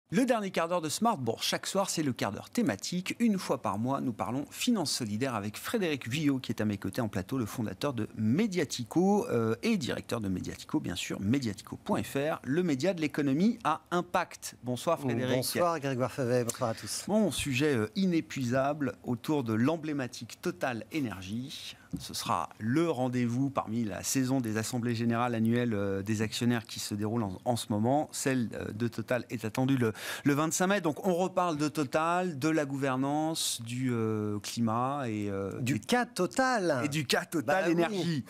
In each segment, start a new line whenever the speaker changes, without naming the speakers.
Le dernier quart d'heure de Smart Bourse. Chaque soir, c'est le quart d'heure thématique. Une fois par mois, nous parlons finance solidaire avec Frédéric Vuillot, qui est à mes côtés en plateau, le fondateur de Mediatico et directeur de Mediatico, bien sûr, mediatico.fr, le média de l'économie à impact. Bonsoir Frédéric.
Bonsoir Grégoire Favet, bonsoir à tous.
Bon, sujet inépuisable autour de l'emblématique Total Énergie. Ce sera le rendez-vous parmi la saison des assemblées générales annuelles des actionnaires qui se déroule en ce moment. Celle de Total est attendue le 25 mai. Donc on reparle de Total, de la gouvernance, du climat et
du cas Total.
Et du cas Total Énergie.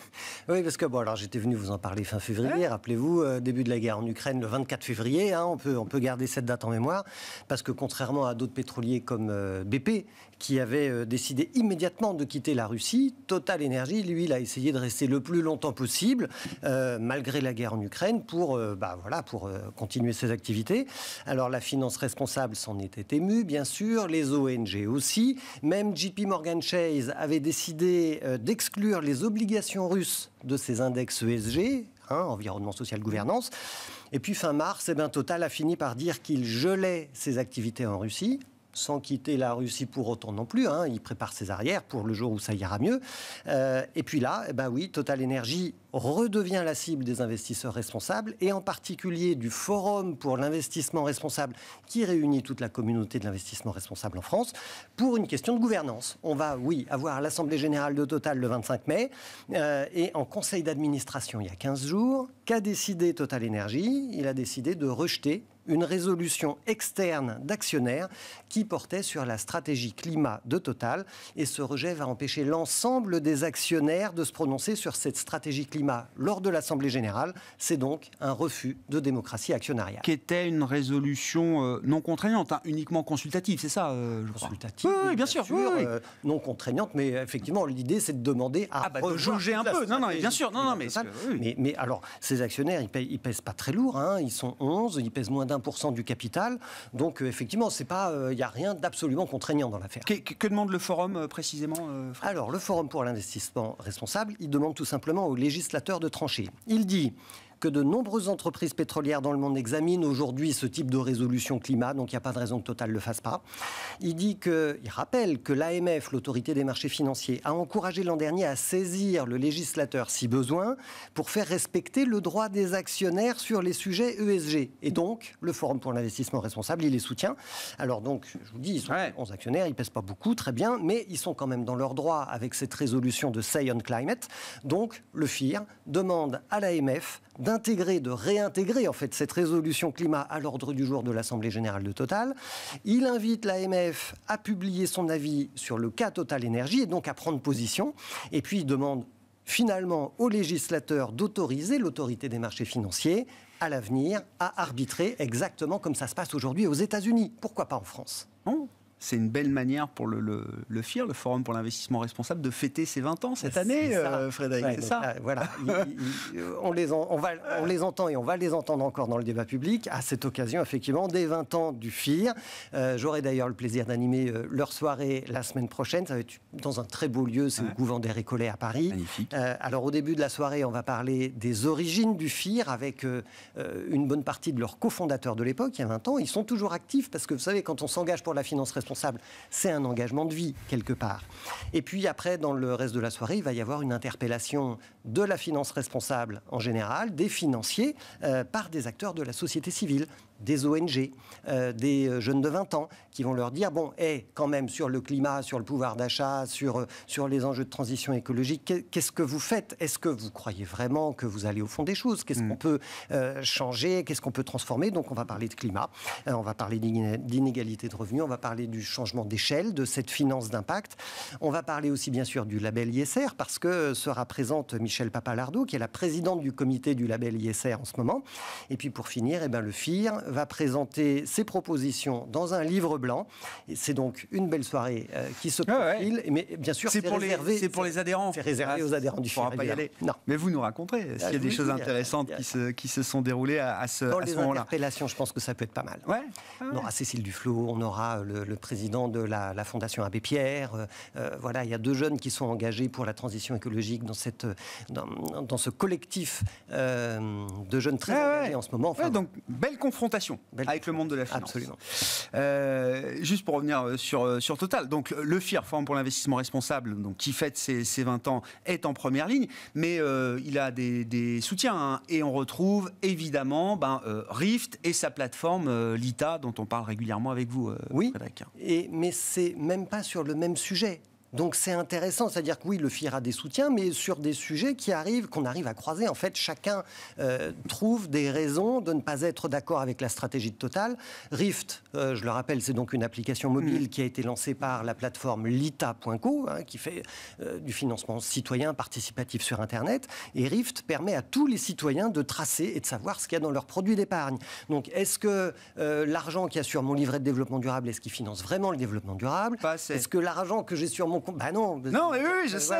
Oui, parce que bon, alors j'étais venu vous en parler fin février. Rappelez-vous, début de la guerre en Ukraine, le 24 février. On peut garder cette date en mémoire, parce que contrairement à d'autres pétroliers comme BP, qui avaient décidé immédiatement de quitter la Russie, Total Énergie, lui, il a essayé de rester le plus longtemps possible, malgré la guerre en Ukraine, pour continuer ses activités. Alors la finance responsable s'en était émue, bien sûr, les ONG aussi. Même JP Morgan Chase avait décidé d'exclure les obligations russes de ses index ESG, environnement, social, gouvernance. Et puis fin mars, Total a fini par dire qu'il gelait ses activités en Russie, sans quitter la Russie pour autant non plus. Il prépare ses arrières pour le jour où ça ira mieux. Et puis là, Total Énergie redevient la cible des investisseurs responsables, et en particulier du Forum pour l'investissement responsable, qui réunit toute la communauté de l'investissement responsable en France, pour une question de gouvernance. On va, avoir l'Assemblée Générale de Total le 25 mai, et en conseil d'administration, il y a 15 jours, qu'a décidé Total Énergie? Il a décidé de rejeter une résolution externe d'actionnaires qui portait sur la stratégie climat de Total, et ce rejet va empêcher l'ensemble des actionnaires de se prononcer sur cette stratégie climat lors de l'Assemblée Générale. C'est donc un refus de démocratie actionnariale.
Qui était une résolution non contraignante, uniquement consultative, c'est ça, je crois.
Consultative,
oui, bien sûr. Oui.
Non contraignante, mais effectivement, l'idée, c'est de demander à
de jauger un peu. Non, bien sûr.
Mais alors, ces actionnaires, ils pèsent pas très lourd. Ils sont 11, ils pèsent moins d'1% du capital. Donc, effectivement, il n'y a rien d'absolument contraignant dans l'affaire.
Que demande le Forum précisément
Alors, le Forum pour l'investissement responsable, il demande tout simplement aux législateurs de trancher. Il dit que de nombreuses entreprises pétrolières dans le monde examinent aujourd'hui ce type de résolution climat, donc il n'y a pas de raison que Total ne le fasse pas. Il rappelle que l'AMF, l'autorité des marchés financiers, a encouragé l'an dernier à saisir le législateur si besoin pour faire respecter le droit des actionnaires sur les sujets ESG. Et donc, le Forum pour l'investissement responsable, il les soutient. Alors donc, je vous dis, ils sont 11 actionnaires, ils ne pèsent pas beaucoup, très bien, mais ils sont quand même dans leur droit avec cette résolution de Say on Climate. Donc, le FIR demande à l'AMF de réintégrer en fait cette résolution climat à l'ordre du jour de l'Assemblée Générale de Total. Il invite l'AMF à publier son avis sur le cas Total Énergie, et donc à prendre position. Et puis il demande finalement aux législateurs d'autoriser l'autorité des marchés financiers à l'avenir à arbitrer exactement comme ça se passe aujourd'hui aux États-Unis. Pourquoi pas en France ?
C'est une belle manière pour le FIR, le Forum pour l'investissement responsable, de fêter ses 20 ans cette année, Frédéric.
C'est ça. Voilà. On les entend et on va les entendre encore dans le débat public. À cette occasion, effectivement, des 20 ans du FIR. J'aurai d'ailleurs le plaisir d'animer leur soirée la semaine prochaine. Ça va être dans un très beau lieu, c'est au Couvent des Récollets à Paris.
Magnifique.
Alors, au début de la soirée, on va parler des origines du FIR avec une bonne partie de leurs cofondateurs de l'époque, il y a 20 ans. Ils sont toujours actifs parce que, vous savez, quand on s'engage pour la finance responsable, c'est un engagement de vie, quelque part. Et puis après, dans le reste de la soirée, il va y avoir une interpellation de la finance responsable en général, des financiers, par des acteurs de la société civile, des ONG, des jeunes de 20 ans, qui vont leur dire, quand même, sur le climat, sur le pouvoir d'achat, sur les enjeux de transition écologique, qu'est-ce que vous faites? Est-ce que vous croyez vraiment que vous allez au fond des choses? Qu'est-ce qu'on peut changer? Qu'est-ce qu'on peut transformer? Donc on va parler de climat, on va parler d'inégalité de revenus, on va parler du changement d'échelle de cette finance d'impact. On va parler aussi bien sûr du label ISR, parce que sera présente Michèle Papalardo, qui est la présidente du comité du label ISR en ce moment. Et puis pour finir, le FIR va présenter ses propositions dans un livre blanc. Et c'est donc une belle soirée qui se profile. Mais bien sûr,
c'est pour les adhérents.
C'est réservé aux adhérents du FIR.
On ne pourra pas y aller. Non. Mais vous nous raconterez s'il y a des choses intéressantes qui se sont déroulées à ce moment-là.
Dans les interpellations, je pense que ça peut être pas mal. On aura Cécile Duflot, on aura le président de la Fondation Abbé Pierre. Voilà, il y a 2 jeunes qui sont engagés pour la transition écologique dans ce collectif de jeunes très engagés en ce moment.
Donc, belle confrontation confrontation avec le monde de la finance.
Absolument.
Juste pour revenir sur Total, donc le FIR, Forum pour l'investissement responsable, donc, qui fête ses 20 ans, est en première ligne, mais il a des soutiens, hein, et on retrouve évidemment Rift et sa plateforme Lita, dont on parle régulièrement avec vous,
oui,
Frédéric.
Mais c'est même pas sur le même sujet. Donc c'est intéressant, c'est-à-dire que oui, le FIR a des soutiens, mais sur des sujets qu'on arrive à croiser. En fait, chacun trouve des raisons de ne pas être d'accord avec la stratégie de Total. Rift, je le rappelle, c'est donc une application mobile qui a été lancée par la plateforme Lita.co, hein, qui fait du financement citoyen participatif sur Internet. Et Rift permet à tous les citoyens de tracer et de savoir ce qu'il y a dans leurs produits d'épargne. Donc est-ce que l'argent qu'il y a sur mon livret de développement durable, est-ce qu'il finance vraiment le développement durable ? Est-ce que l'argent que j'ai sur mon compte... Bah non.
Non, mais oui, je sais,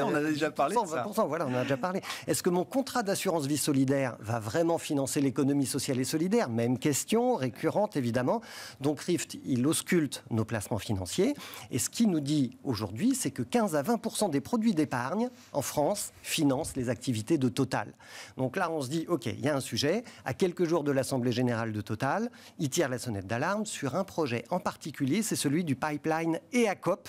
on a déjà parlé
20%,
de ça.
20%, voilà, on en a déjà parlé. Est-ce que mon contrat d'assurance vie solidaire va vraiment financer l'économie sociale et solidaire ? Même question, récurrente évidemment. Donc Rift, il ausculte nos placements financiers. Et ce qu'il nous dit aujourd'hui, c'est que 15 à 20% des produits d'épargne en France financent les activités de Total. Donc là, on se dit, OK, il y a un sujet. À quelques jours de l'Assemblée générale de Total, il tire la sonnette d'alarme sur un projet en particulier, c'est celui du pipeline EACOP,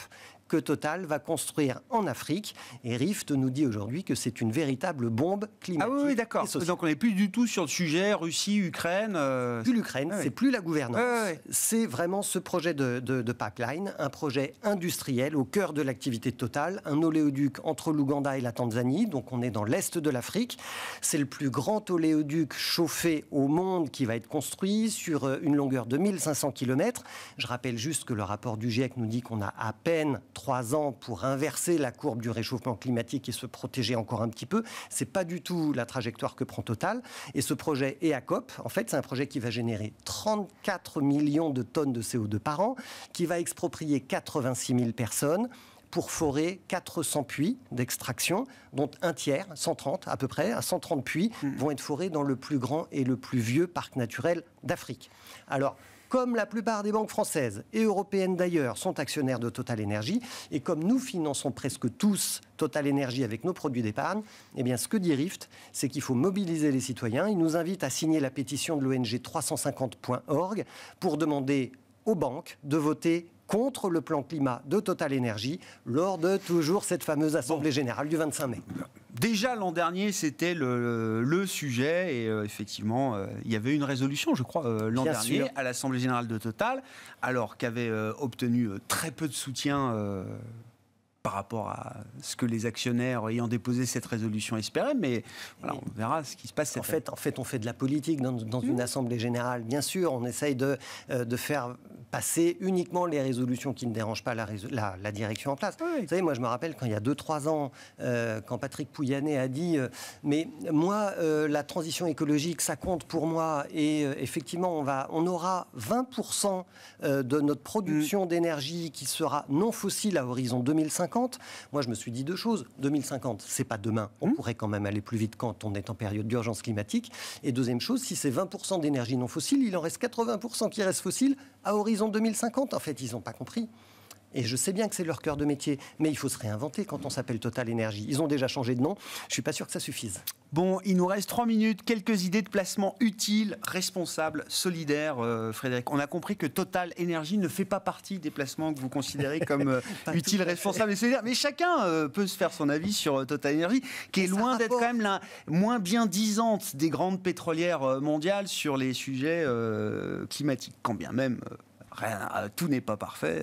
que Total va construire en Afrique. Et Rift nous dit aujourd'hui que c'est une véritable bombe climatique.
Ah oui, d'accord. Donc on n'est plus du tout sur le sujet Russie, Ukraine.
Plus l'Ukraine, c'est plus la gouvernance. C'est vraiment ce projet de pipeline, un projet industriel au cœur de l'activité de Total, un oléoduc entre l'Ouganda et la Tanzanie. Donc on est dans l'est de l'Afrique. C'est le plus grand oléoduc chauffé au monde qui va être construit sur une longueur de 1500 km. Je rappelle juste que le rapport du GIEC nous dit qu'on a à peine 3 ans pour inverser la courbe du réchauffement climatique et se protéger encore un petit peu. C'est pas du tout la trajectoire que prend Total. Et ce projet EACOP, en fait, c'est un projet qui va générer 34 millions de tonnes de CO2 par an, qui va exproprier 86 000 personnes pour forer 400 puits d'extraction, dont un tiers, 130 à peu près, à 130 puits, vont être forés dans le plus grand et le plus vieux parc naturel d'Afrique. Alors, comme la plupart des banques françaises et européennes d'ailleurs sont actionnaires de Total Energy, et comme nous finançons presque tous Total Energy avec nos produits d'épargne, eh bien ce que dit Rift, c'est qu'il faut mobiliser les citoyens. Il nous invite à signer la pétition de l'ONG 350.org pour demander aux banques de voter contre le plan climat de Total Energy lors de toujours cette fameuse Assemblée générale du 25 mai.
Déjà l'an dernier, c'était le sujet et effectivement, il y avait une résolution, je crois, l'an dernier à l'Assemblée générale de Total, alors qu'avait obtenu très peu de soutien par rapport à ce que les actionnaires ayant déposé cette résolution espéraient, mais voilà, on verra ce qui se passe.
En fait, on fait de la politique dans une assemblée générale. Bien sûr, on essaye de faire passer uniquement les résolutions qui ne dérangent pas la direction en place. Oui. Vous savez, moi, je me rappelle quand il y a 2-3 ans, quand Patrick Pouyanné a dit mais moi, la transition écologique, ça compte pour moi, et effectivement, on aura 20% de notre production d'énergie qui sera non fossile à horizon 2050. Moi, je me suis dit deux choses. 2050, c'est pas demain. On pourrait quand même aller plus vite quand on est en période d'urgence climatique. Et deuxième chose, si c'est 20% d'énergie non fossile, il en reste 80% qui reste fossile à horizon 2050. En fait, ils n'ont pas compris. Et je sais bien que c'est leur cœur de métier, mais il faut se réinventer quand on s'appelle Total Energy. Ils ont déjà changé de nom, je ne suis pas sûr que ça suffise.
Bon, il nous reste 3 minutes, quelques idées de placement utiles, responsables, solidaires, Frédéric. On a compris que Total Energy ne fait pas partie des placements que vous considérez comme utiles, responsables et solidaires. Mais chacun peut se faire son avis sur Total Energy, qui est loin d'être quand même la moins bien disante des grandes pétrolières mondiales sur les sujets climatiques, quand bien même... tout n'est pas parfait,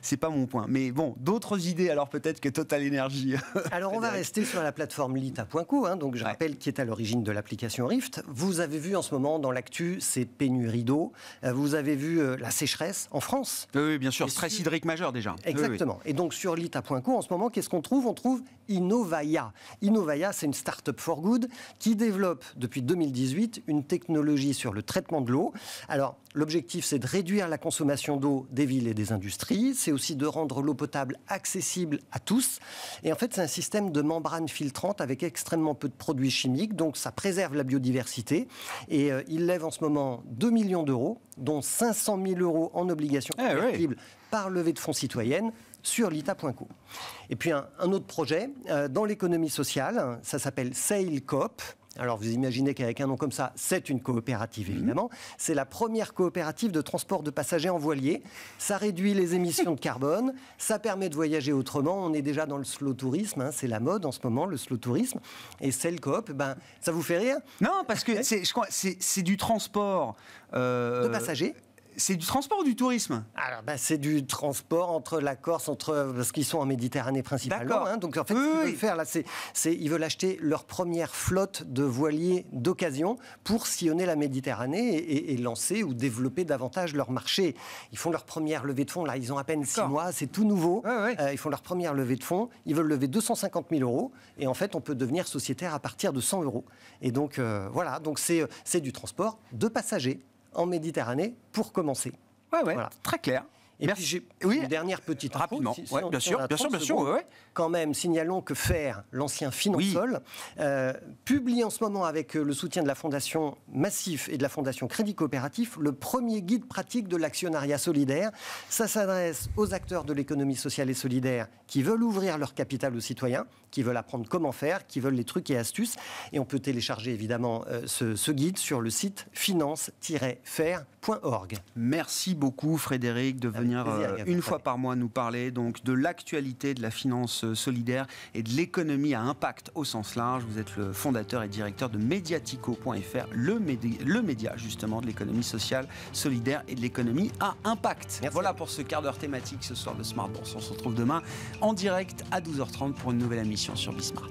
c'est pas mon point. Mais bon, d'autres idées alors peut-être que Total Energy.
Alors on va rester sur la plateforme Lita.co, donc je rappelle qui est à l'origine de l'application Rift. Vous avez vu en ce moment dans l'actu ces pénuries d'eau, vous avez vu la sécheresse en France.
Oui, bien sûr, stress hydrique majeur déjà.
Exactement. Oui. Et donc sur Lita.co en ce moment, qu'est-ce qu'on trouve ? On trouve Innovaya. Innovaya, c'est une start-up for good qui développe depuis 2018 une technologie sur le traitement de l'eau. Alors l'objectif, c'est de réduire la consommation d'eau des villes et des industries. C'est aussi de rendre l'eau potable accessible à tous. Et en fait, c'est un système de membrane filtrante avec extrêmement peu de produits chimiques. Donc, ça préserve la biodiversité. Et il lève en ce moment 2 millions d'euros, dont 500 000 euros en obligations convertibles par levée de fonds citoyenne sur Lita.co. Et puis, un autre projet dans l'économie sociale, ça s'appelle Sail Coop. Alors vous imaginez qu'avec un nom comme ça, c'est une coopérative évidemment. C'est la première coopérative de transport de passagers en voilier. Ça réduit les émissions de carbone, ça permet de voyager autrement. On est déjà dans le slow tourisme, c'est la mode en ce moment, le slow tourisme. Et Cellcoop, ça vous fait rire?
Non, parce que c'est du transport
de passagers.
C'est du transport ou du tourisme?
Alors, c'est du transport entre la Corse, parce qu'ils sont en Méditerranée principalement. Donc, en fait, ce qu'ils veulent faire, là, ils veulent acheter leur première flotte de voiliers d'occasion pour sillonner la Méditerranée et lancer ou développer davantage leur marché. Ils font leur première levée de fonds, là, ils ont à peine 6 mois, c'est tout nouveau. Ils font leur première levée de fonds, ils veulent lever 250 000 euros, et en fait, on peut devenir sociétaire à partir de 100 euros. Et donc, voilà, donc c'est du transport de passagers en Méditerranée pour commencer.
Voilà. Très clair.
Et puis j'ai une dernière petite info.
Rapidement. Bien sûr.
Quand même, signalons que FAIR, l'ancien Finansol, publie en ce moment avec le soutien de la Fondation Massif et de la Fondation Crédit Coopératif le premier guide pratique de l'actionnariat solidaire. Ça s'adresse aux acteurs de l'économie sociale et solidaire qui veulent ouvrir leur capital aux citoyens, qui veulent apprendre comment faire, qui veulent les trucs et astuces. Et on peut télécharger évidemment ce guide sur le site finance-fair.org.
Merci beaucoup Frédéric de venir une fois par mois nous parler donc de l'actualité de la finance solidaire et de l'économie à impact au sens large. Vous êtes le fondateur et directeur de Mediatico.fr, le média justement de l'économie sociale, solidaire et de l'économie à impact.
Merci.
Voilà pour ce quart d'heure thématique ce soir de Smart Bourse. On se retrouve demain en direct à 12h30 pour une nouvelle émission sur Bismart.